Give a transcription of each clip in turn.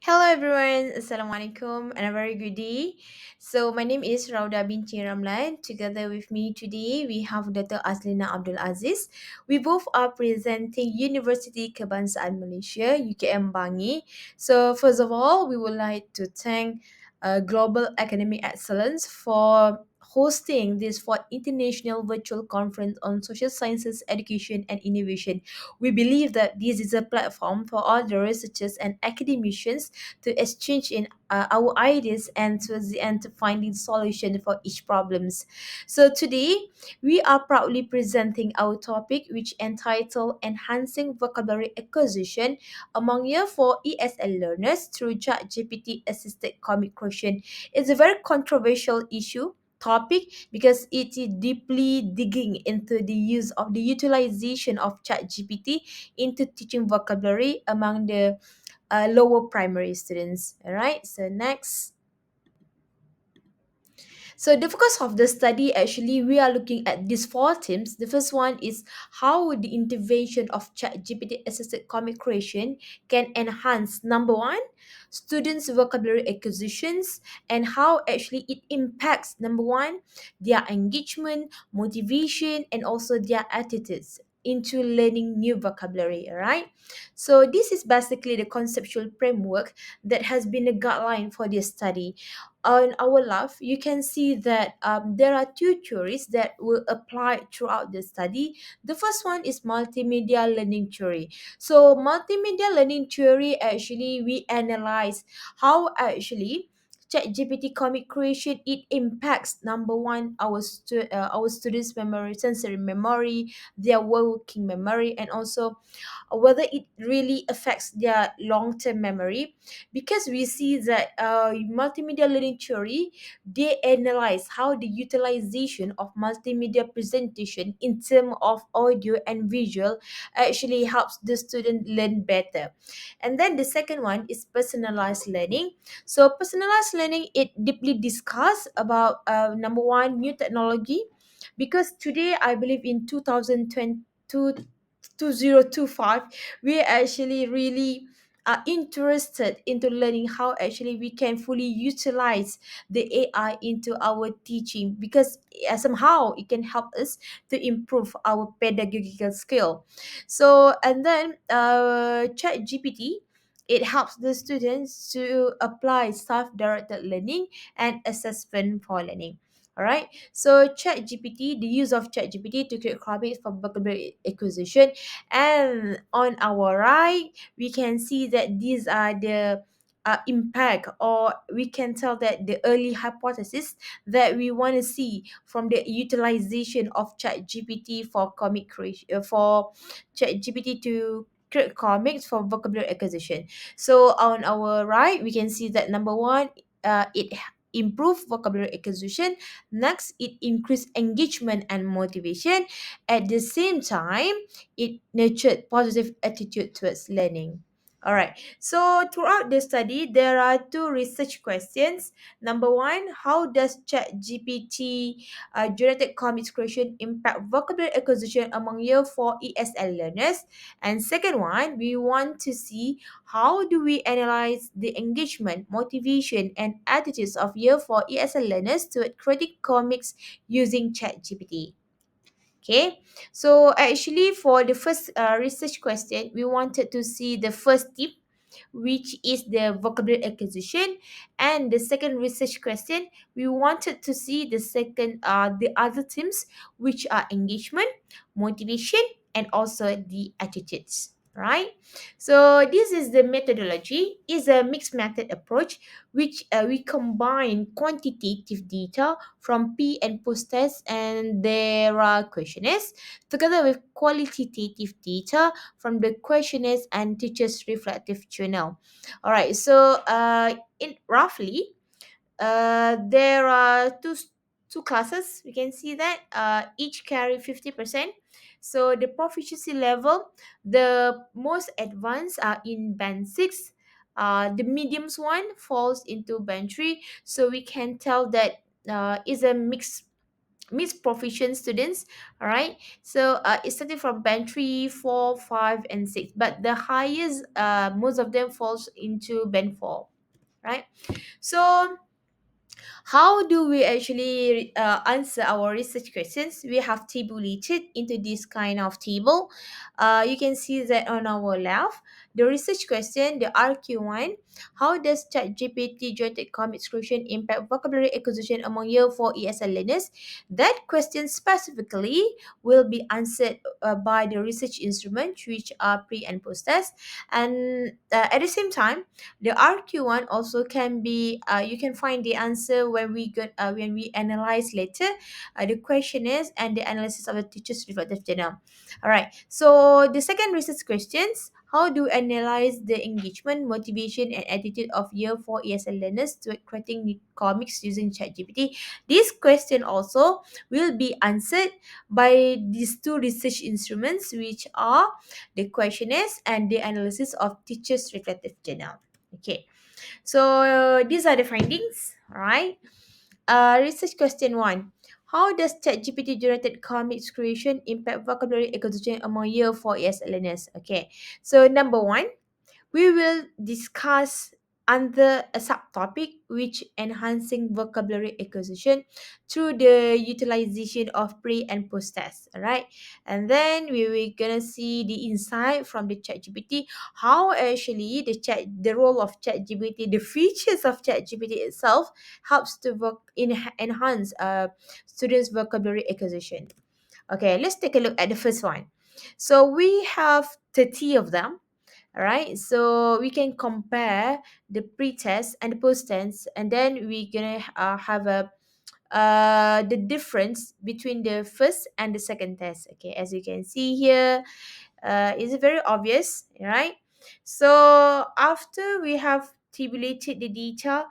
Hello everyone, Assalamualaikum and a very good day. So my name is Raudhah binti Ramlan. Together with me today we have Dr. Aslina Abdul Aziz. We both are presenting Universiti Kebangsaan Malaysia, UKM Bangi. So first of all, we would like to thank Global Academic Excellence for hosting this for international virtual conference on social sciences, education and innovation. We believe that this is a platform for all the researchers and academicians to exchange in our ideas and towards the end to finding solution for each problems. So today we are proudly presenting our topic which entitled Enhancing Vocabulary Acquisition among Year 4 ESL learners through Chatgpt-Assisted comic question. It's a very controversial issue topic because it is deeply digging into the use of the utilization of ChatGPT into teaching vocabulary among the lower primary students. All right, so next. So the focus of the study actually we are looking at these four themes. The first one is how the intervention of ChatGPT assisted comic creation can enhance number one, students' vocabulary acquisitions and how actually it impacts number one, their engagement, motivation, and also their attitudes into learning new vocabulary. All right, so this is basically the conceptual framework that has been a guideline for this study. On our left, you can see that there are two theories that will apply throughout the study. The first one is multimedia learning theory. So, multimedia learning theory actually we analyze how actually ChatGPT comic creation it impacts number one our students' memory, sensory memory, their working memory, and also whether it really affects their long-term memory, because we see that multimedia learning theory they analyze how the utilization of multimedia presentation in terms of audio and visual actually helps the student learn better. And then the second one is personalized learning. So personalized learning it deeply discuss about number one, new technology, because today I believe in 2025 we actually really are interested into learning how actually we can fully utilize the AI into our teaching, because somehow it can help us to improve our pedagogical skill. So and then chat gpt it helps the students to apply self-directed learning and assessment for learning. All right, so ChatGPT, the use of ChatGPT to create comics for vocabulary acquisition. And on our right, we can see that these are the impact, or we can tell that the early hypothesis that we want to see from the utilization of ChatGPT for comic creation, for ChatGPT to create comics for vocabulary acquisition. So on our right, we can see that number one, it improve vocabulary acquisition. Next, it increased engagement and motivation. At the same time, it nurtured positive attitude towards learning. All right. So throughout the study, there are two research questions. Number one, how does ChatGPT generated comics creation impact vocabulary acquisition among Year 4 ESL learners? And second one, we want to see how do we analyze the engagement, motivation, and attitudes of Year 4 ESL learners to creating comics using ChatGPT? Okay, so actually for the first research question, we wanted to see the first tip, which is the vocabulary acquisition, and the second research question, we wanted to see the other themes, which are engagement, motivation, and also the attitudes. Right, so this is the methodology is a mixed method approach, which we combine quantitative data from pre and post tests and there are questionnaires together with qualitative data from the questionnaires and teachers reflective journal. All right, so in roughly there are two classes. We can see that each carry 50%. So the proficiency level, the most advanced are in band 6. The mediums one falls into band 3. So we can tell that is a means proficient students. All right, so it's starting from band 3, 4, 5, and 6, but the highest, most of them falls into band 4, right? So how do we actually answer our research questions? We have tabulated into this kind of table. You can see that on our left. The research question, the RQ1, how does ChatGPT generated comic creation impact vocabulary acquisition among Year 4 ESL learners? That question specifically will be answered by the research instrument, which are pre and post test. And at the same time, the RQ1 also can be, you can find the answer when we analyze later the questionnaires and the analysis of the teacher's reflective journal. All right. So the second research questions: how do you analyze the engagement, motivation, and attitude of Year 4 ESL learners to creating comics using ChatGPT? This question also will be answered by these two research instruments, which are the questionnaires and the analysis of teacher's reflective journal. Okay, so these are the findings, right? Research question one. How does ChatGPT generated comics creation impact vocabulary acquisition among Year 4 ES learners? Okay, so number one, we will discuss under a subtopic which enhancing vocabulary acquisition through the utilization of pre and post tests. All right, and then we will gonna see the insight from the ChatGPT, how actually the role of ChatGPT, the features of ChatGPT itself helps to enhance students vocabulary acquisition. Okay, let's take a look at the first one. So we have 30 of them. All right, so we can compare the pre-test and the post-test, and then we're gonna have a the difference between the first and the second test. Okay, as you can see here, is very obvious, right? So after we have tabulated the data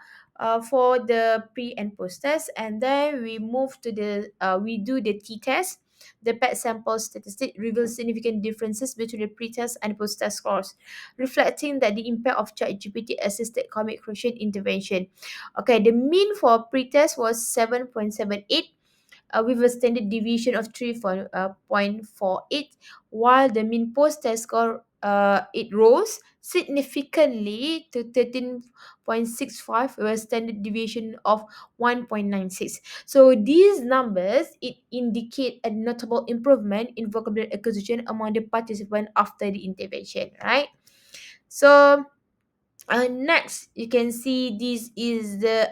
for the pre and post test, and then we move to the we do the t-test. The pet sample statistic reveals significant differences between the pre-test and post-test scores, reflecting that the impact of ChatGPT-assisted comic creation intervention. Okay, the mean for pre-test was 7.78, with a standard deviation of 3.48, while the mean post-test score, it rose significantly to 13.65 with a standard deviation of 1.96. So these numbers, it indicate a notable improvement in vocabulary acquisition among the participants after the intervention, right? So next, you can see this is the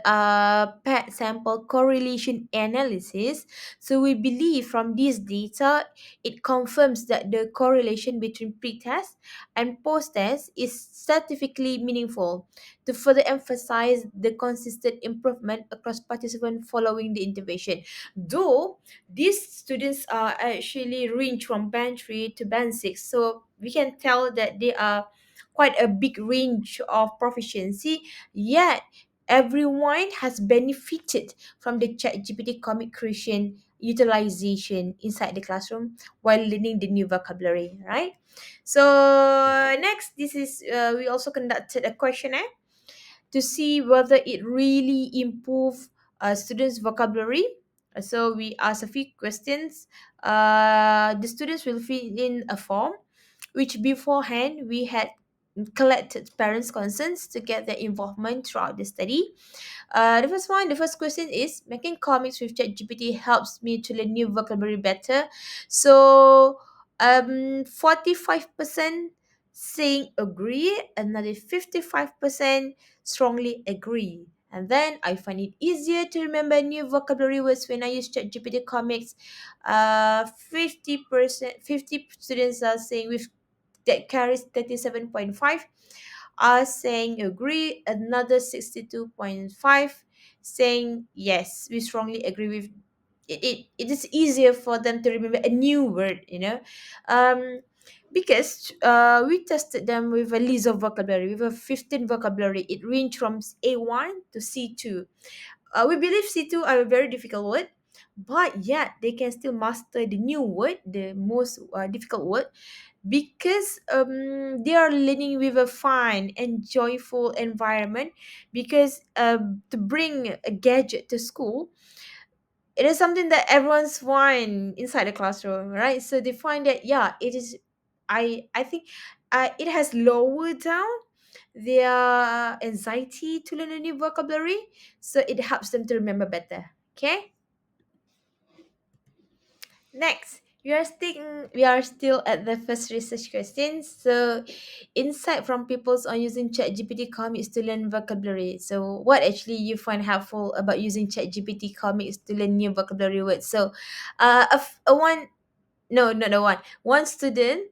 pet sample correlation analysis. So we believe from this data, it confirms that the correlation between pre-test and post-test is statistically meaningful to further emphasize the consistent improvement across participants following the intervention. Though these students are actually range from band 3 to band 6, so we can tell that they are quite a big range of proficiency, yet everyone has benefited from the ChatGPT comic creation utilization inside the classroom while learning the new vocabulary, right? So next, this is we also conducted a questionnaire to see whether it really improve students vocabulary. So we ask a few questions. The students will fill in a form which beforehand we had collected parents' concerns to get their involvement throughout the study. The first question is: making comics with ChatGPT helps me to learn new vocabulary better. So, 45% saying agree, another 55% strongly agree. And then I find it easier to remember new vocabulary words when I use ChatGPT comics. 50 students are saying with that carries 37.5 are saying agree, another 62.5 saying yes, we strongly agree with it is easier for them to remember a new word, because we tested them with a list of vocabulary, with a 15 vocabulary. It ranged from A1 to C2. We believe C2 are a very difficult word, but yet they can still master the new word, the most difficult word, because they are learning with a fun and joyful environment. Because to bring a gadget to school, it is something that everyone's want inside the classroom, right? So they find that, yeah, it is. I think it has lowered down their anxiety to learn a new vocabulary, so it helps them to remember better. Okay. Next, we are still at the first research question. So, insight from people's on using ChatGPT comics to learn vocabulary. So, what actually you find helpful about using ChatGPT comics to learn new vocabulary words? So, a one no, not the one. One student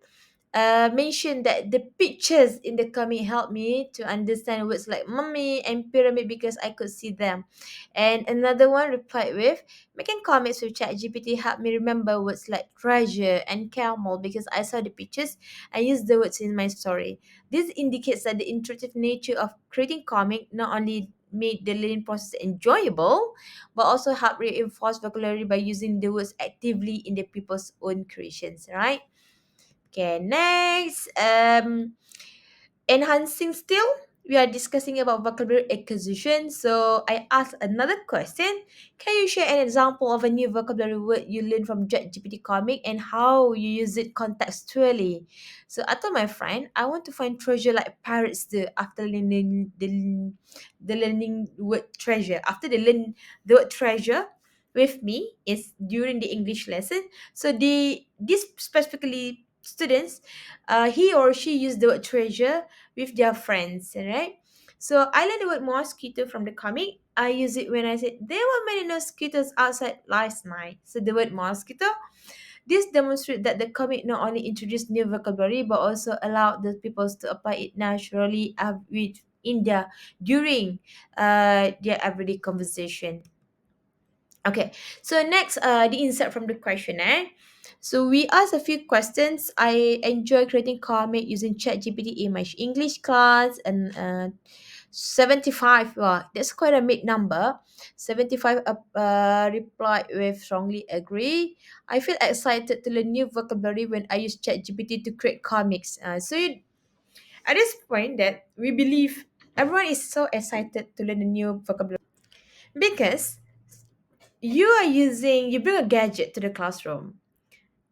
mentioned that the pictures in the comic helped me to understand words like mummy and pyramid because I could see them. And another one replied with, making comics with ChatGPT helped me remember words like treasure and camel because I saw the pictures and used the words in my story. This indicates that the intuitive nature of creating comic not only made the learning process enjoyable, but also help reinforce vocabulary by using the words actively in the people's own creations, right? Okay, next. Enhancing still, we are discussing about vocabulary acquisition. So I asked another question. Can you share an example of a new vocabulary word you learned from ChatGPT comic and how you use it contextually? So I told my friend I want to find treasure like pirates do after learning the learning word treasure. After they learn the word treasure with me is during the English lesson. So this specifically students, he or she used the word treasure with their friends, right? So I learned the word mosquito from the comic. I use it when I said there were many mosquitoes outside last night. So the word mosquito. This demonstrates that the comic not only introduced new vocabulary but also allowed the peoples to apply it naturally with in their during their everyday conversation. Okay, so next, the insight from the questionnaire. So we asked a few questions. I enjoy creating comic using ChatGPT in my English class, and 75. Wow, that's quite a big number. 75 replied with strongly agree. I feel excited to learn new vocabulary when I use ChatGPT to create comics. At this point, that we believe everyone is so excited to learn a new vocabulary because you bring a gadget to the classroom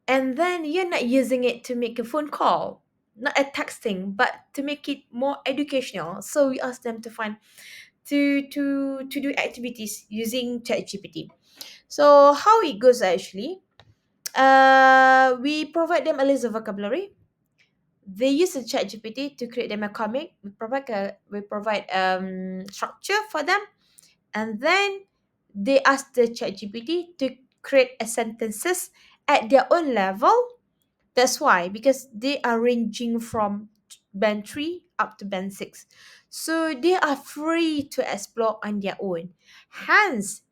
and then you're not using it to make a phone call, not a texting, but to make it more educational. So we ask them to find to do activities using ChatGPT. So how it goes actually, we provide them a list of vocabulary. They use the ChatGPT to create them a comic. We provide structure for them, and then they ask the ChatGPT to create a sentences at their own level. That's why, because they are ranging from band 3 up to band 6. So they are free to explore on their own. Hence,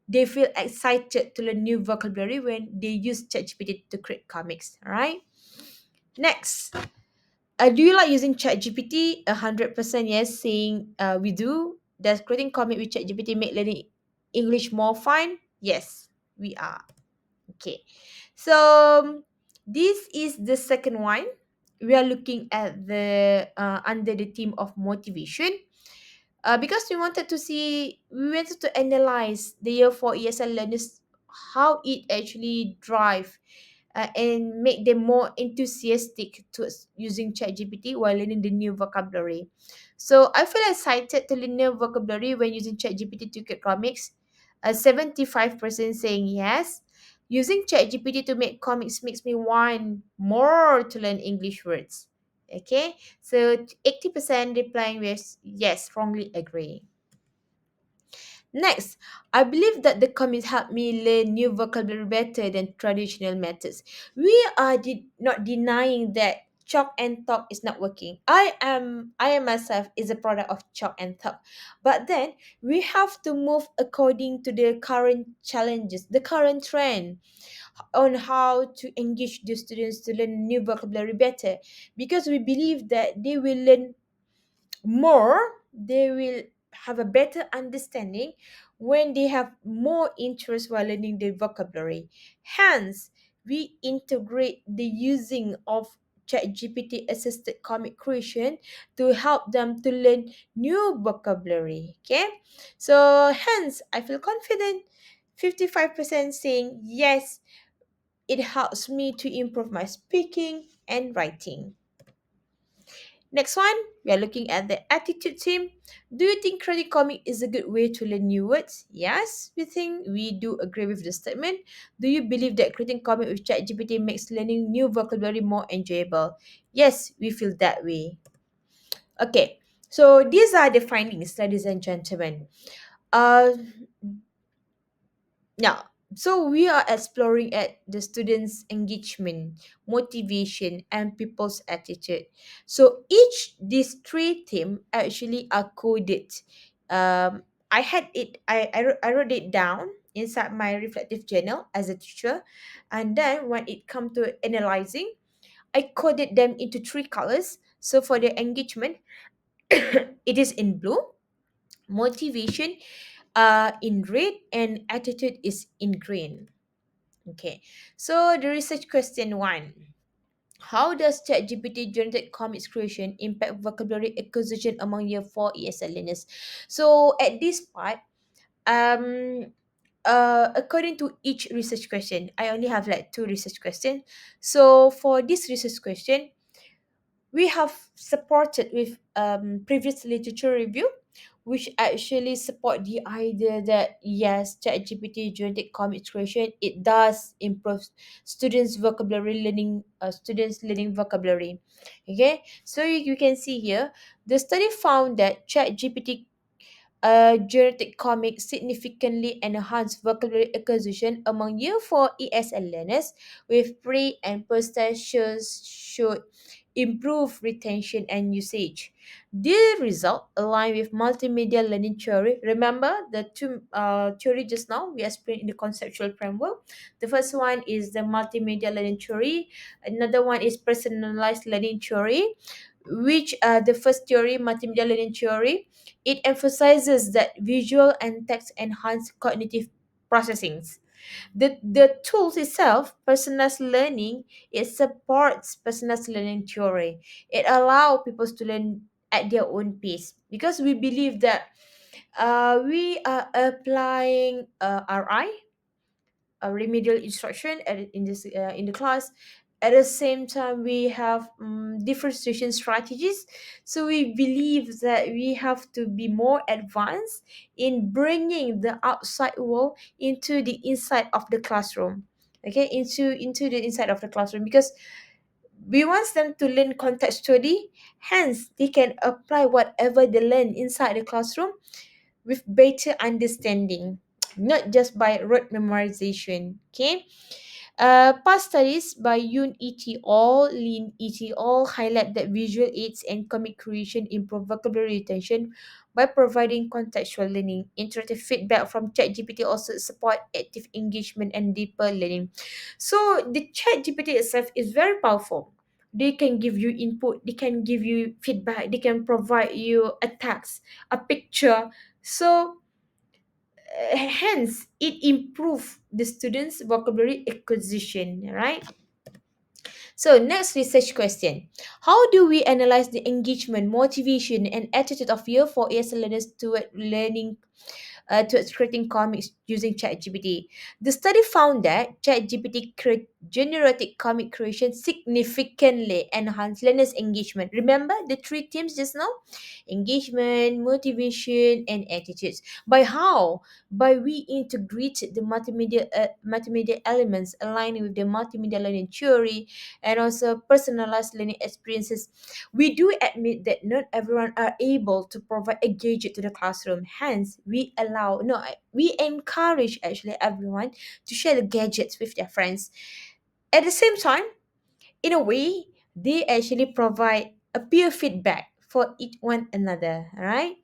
they feel excited to learn new vocabulary when they use ChatGPT to create comics. Alright? Next. Do you like using ChatGPT? 100% yes, saying we do. Does creating comic with ChatGPT make learning English more fun? Yes, we are. Okay. So this is the second one. We are looking at the under the theme of motivation. Because we wanted to analyze the year 4 ESL learners, how it actually drive and make them more enthusiastic to using ChatGPT while learning the new vocabulary. So I feel excited to learn new vocabulary when using ChatGPT to create comics. 75% saying yes. Using ChatGPT to make comics makes me want more to learn English words. Okay, so 80% replying with yes, strongly agree. Next, I believe that the comments help me learn new vocabulary better than traditional methods. We are not denying that chalk and talk is not working. I am myself is a product of chalk and talk. But then we have to move according to the current challenges, the current trend on how to engage the students to learn new vocabulary better, because we believe that they will learn more, they will have a better understanding when they have more interest while learning the vocabulary. Hence, we integrate the using of ChatGPT assisted comic creation to help them to learn new vocabulary. Okay, so hence I feel confident 55% saying yes, it helps me to improve my speaking and writing. Next one, we are looking at the attitude team. Do you think credit comic is a good way to learn new words? Yes, we do agree with the statement. Do you believe that creating comic with ChatGPT makes learning new vocabulary more enjoyable? Yes, we feel that way. Okay, so these are the findings, ladies and gentlemen. Uh, Now, so we are exploring at the students' engagement, motivation, and people's attitude. So each these three themes actually are coded. I had it. I wrote it down inside my reflective journal as a teacher, and then when it come to analyzing, I coded them into three colors. So for the engagement, it is in blue. Motivation in red, and attitude is in green. Okay, so the research question one. How does ChatGPT generated comics creation impact vocabulary acquisition among year 4 ESL learners? So at this part, um, according to each research question, I only have like two research questions. So for this research question, we have supported with previous literature review, which actually support the idea that yes, ChatGPT genetic comic creation, it does improve students learning vocabulary. Okay, so you can see here the study found that ChatGPT genetic comics significantly enhanced vocabulary acquisition among year 4 ESL learners, with pre and post test shows showed improved retention and usage. The result align with multimedia learning theory. Remember the two theory just now we explained in the conceptual framework. The first one is the multimedia learning theory. Another one is personalized learning theory, which the first theory, multimedia learning theory, it emphasizes that visual and text enhance cognitive processing. The tools itself, personalized learning, it supports personalized learning theory. It allows people to learn at their own pace, because we believe that we are applying RI, a remedial instruction in the class. At the same time, we have differentiation strategies. So we believe that we have to be more advanced in bringing the outside world into the inside of the classroom. Okay, into the inside of the classroom, because we want them to learn contextually. Hence, they can apply whatever they learn inside the classroom with better understanding, not just by rote memorization. Okay. Past studies by Yoon et al., Lin et al. Highlight that visual aids and comic creation improve vocabulary retention by providing contextual learning. Interactive feedback from ChatGPT also support active engagement and deeper learning. So the ChatGPT itself is very powerful. They can give you input, they can give you feedback, they can provide you a text, a picture. So hence it improve the students vocabulary acquisition, right? So next research question. How do we analyze the engagement, motivation, and attitude of year 4 ESL learners toward learning towards creating comics using ChatGPT? The study found that ChatGPT generated comic creation significantly enhanced learners' engagement. Remember the three themes just now? Engagement, motivation, and attitudes. By how? By we integrate the multimedia elements aligning with the multimedia learning theory and also personalized learning experiences. We do admit that not everyone are able to provide a gadget to the classroom. Hence, we encourage actually everyone to share the gadgets with their friends. At the same time, in a way, they actually provide a peer feedback for each one another, right?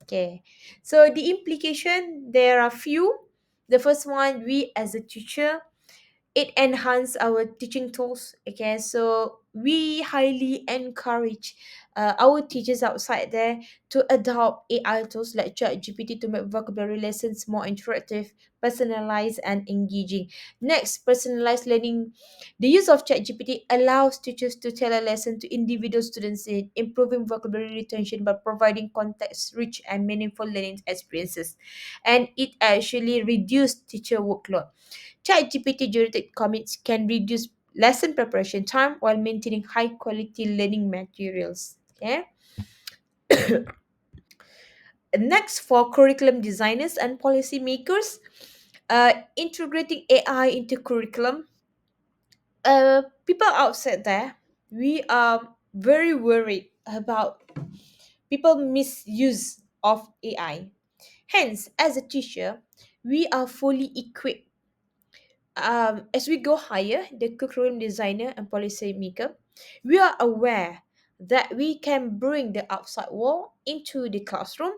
Okay. So the implication, there are few. The first one, we as a teacher, It enhance our teaching tools. Okay, so we highly encourage our teachers outside there to adopt AI tools like ChatGPT to make vocabulary lessons more interactive, personalized, and engaging. Next, personalized learning. The use of ChatGPT allows teachers to tailor lesson to individual students in improving vocabulary retention by providing context-rich and meaningful learning experiences, and it actually reduced teacher workload. ChatGPT generated comments can reduce lesson preparation time while maintaining high quality learning materials. Okay. Next, for curriculum designers and policymakers, integrating AI into curriculum. People outside there, we are very worried about people misuse of AI. Hence, as a teacher, we are fully equipped as we go higher, the curriculum designer and policy maker, we are aware that we can bring the outside world into the classroom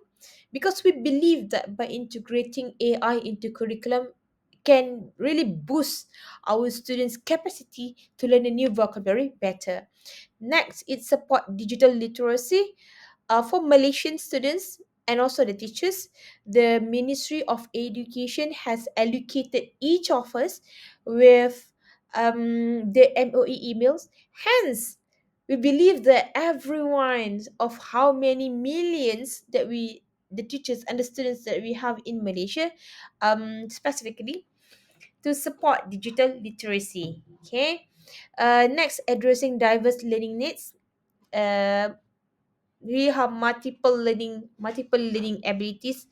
because we believe that by integrating AI into curriculum can really boost our students' capacity to learn a new vocabulary better. Next, it support digital literacy for Malaysian students and also the teachers. The Ministry of Education has allocated each of us with the MOE emails. Hence, we believe that everyone of how many millions that the teachers and the students that we have in Malaysia, specifically to support digital literacy. Okay. Next, addressing diverse learning needs. Uh, we have multiple learning abilities.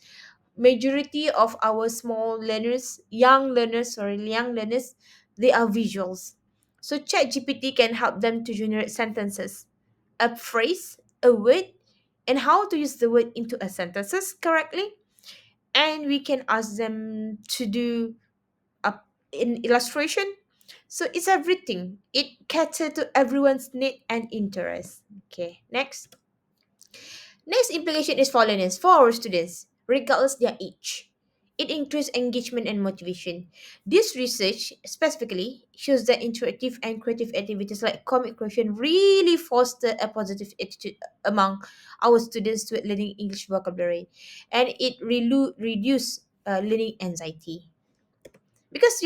Majority of our small learners, young learners, they are visuals. So ChatGPT can help them to generate sentences, a phrase, a word, and how to use the word into a sentences correctly. And we can ask them to do a in illustration. So it's everything. It caters to everyone's need and interest. Okay, next. Next implication is for learners, for our students, regardless their age. It increases engagement and motivation. This research specifically shows that interactive and creative activities like comic creation really foster a positive attitude among our students to learning English vocabulary, and it reduce learning anxiety because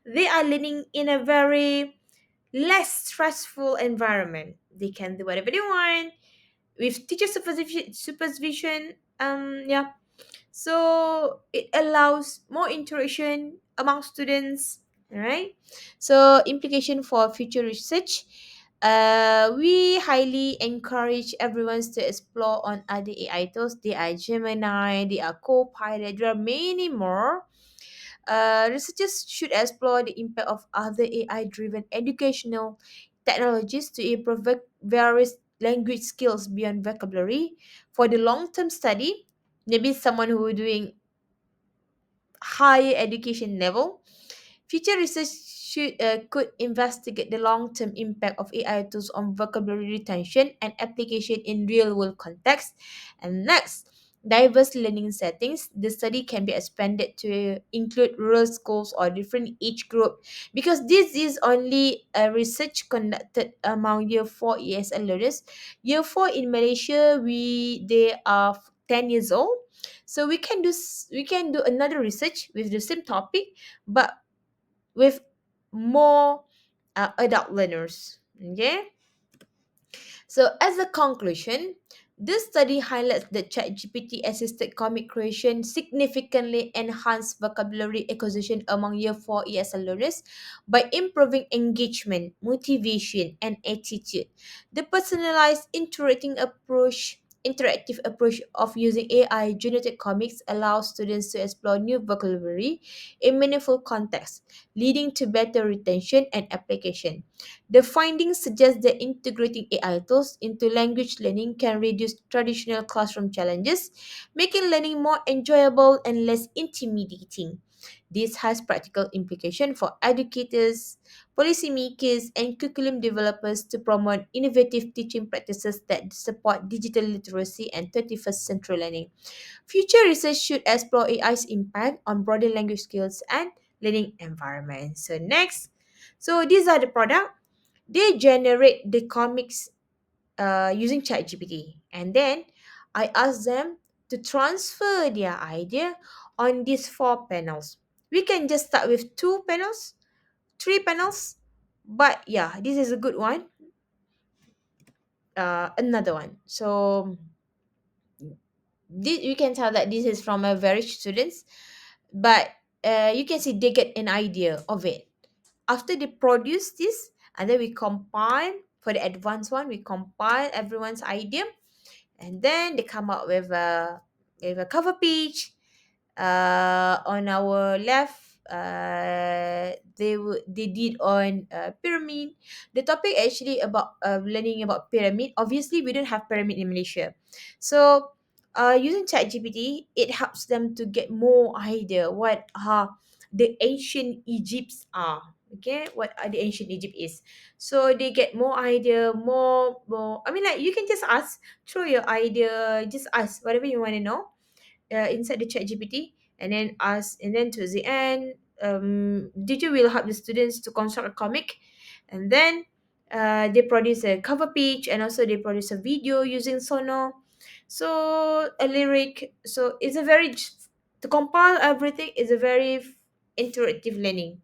they are learning in a very less stressful environment. They can do whatever they want with teacher supervision. Yeah, so it allows more interaction among students. All right, so implication for future research. We highly encourage everyone to explore on other AI tools. There are Gemini, there are Copilot, there are many more. Researchers should explore the impact of other AI driven educational technologies to improve various language skills beyond vocabulary. For the long term study, maybe someone who is doing higher education level, future research could investigate the long term impact of AI tools on vocabulary retention and application in real world context. And next, diverse learning settings. The study can be expanded to include rural schools or different age group because this is only a research conducted among year 4 ESL learners. Year 4 in Malaysia, they are 10 years old, so we can do another research with the same topic but with more adult learners. Okay, so as a conclusion, this study highlights that ChatGPT assisted comic creation significantly enhanced vocabulary acquisition among year 4 ESL learners by improving engagement, motivation, and attitude. The personalized interactive approach of using AI generated comics allows students to explore new vocabulary in meaningful context, leading to better retention and application. The findings suggest that integrating AI tools into language learning can reduce traditional classroom challenges, making learning more enjoyable and less intimidating. This has practical implications for educators, policymakers, and curriculum developers to promote innovative teaching practices that support digital literacy and 21st century learning. Future research should explore AI's impact on broader language skills and learning environment. So next, so these are the product. They generate the comics using ChatGPT, and then I ask them to transfer their idea on these four panels. We can just start with two panels, three panels, but yeah, this is a good one. Another one. So this, you can tell that this is from a very students, but you can see they get an idea of it after they produce this, and then we compile for the advanced one. We compile everyone's idea, and then they come up with a cover page. On our left, they did on pyramid. The topic actually about learning about pyramid. Obviously we don't have pyramid in Malaysia, so using ChatGPT, it helps them to get more idea what the ancient Egypts are. Okay, what are the ancient Egypt is. So they get more idea, more, I mean, like, you can just ask, throw your idea, just ask whatever you want to know inside the chat GPT, and then ask, and then towards the end, teacher will help the students to construct a comic, and then they produce a cover page, and also they produce a video using Sono, so a lyric. So it's a very, to compile everything is a very interactive learning,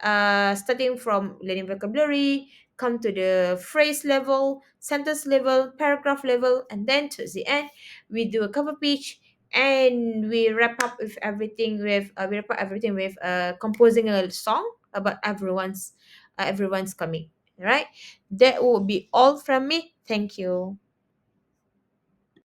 starting from learning vocabulary, come to the phrase level, sentence level, paragraph level, and then towards the end, we do a cover page, and we wrap up with everything with composing a song about everyone's coming. Right? That will be all from me. Thank you.